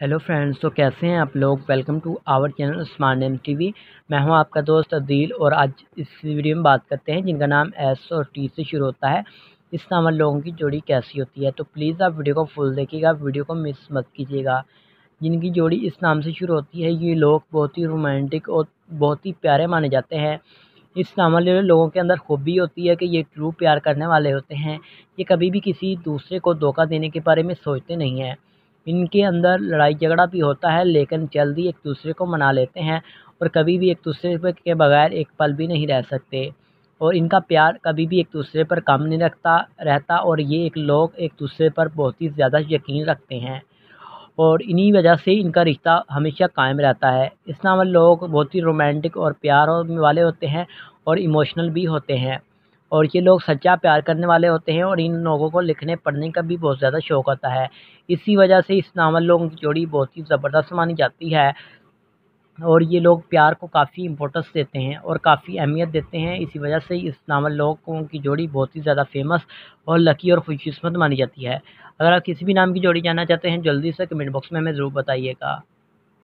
Hello friends, तो कैसे हैं आप लोग। Welcome to our channel smart name TV. मैं हूं आपका दोस्त अदील और आज इस वीडियो में बात करते हैं जिनका नाम एस और टी से शुरू होता है। इस नाम वाले लोगों की जोड़ी कैसी होती है, तो प्लीज़ आप वीडियो को फुल देखिएगा, वीडियो को मिस मत कीजिएगा। जिनकी जोड़ी इस नाम से शुरू होती है ये लोग बहुत ही रोमांटिक और बहुत ही प्यारे माने जाते हैं। इस नाम वाले लोगों के अंदर खूबी होती है कि ये ट्रू प्यार करने वाले होते हैं। ये कभी भी किसी दूसरे को धोखा देने के बारे में सोचते नहीं हैं। इनके अंदर लड़ाई झगड़ा भी होता है लेकिन जल्दी एक दूसरे को मना लेते हैं और कभी भी एक दूसरे के बगैर एक पल भी नहीं रह सकते। और इनका प्यार कभी भी एक दूसरे पर कम नहीं रखता रहता और ये एक लोग एक दूसरे पर बहुत ही ज़्यादा यकीन रखते हैं और इन्हीं वजह से इनका रिश्ता हमेशा कायम रहता है। इस नाम वाले लोग बहुत ही रोमांटिक और प्यार वाले होते हैं और इमोशनल भी होते हैं और ये लोग सच्चा प्यार करने वाले होते हैं और इन लोगों को लिखने पढ़ने का भी बहुत ज़्यादा शौक़ होता है। इसी वजह से इस नाम वाले लोगों की जोड़ी बहुत ही ज़बरदस्त मानी जाती है और ये लोग प्यार को काफ़ी इम्पोर्टेंस देते हैं और काफ़ी अहमियत देते हैं। इसी वजह से इस नाम वाले लोगों की जोड़ी बहुत ही ज़्यादा फेमस और लकी और खुशकिस्मत मानी जाती है। अगर आप किसी भी नाम की जोड़ी जानना चाहते हैं जल्दी से कमेंट बॉक्स में हमें ज़रूर बताइएगा।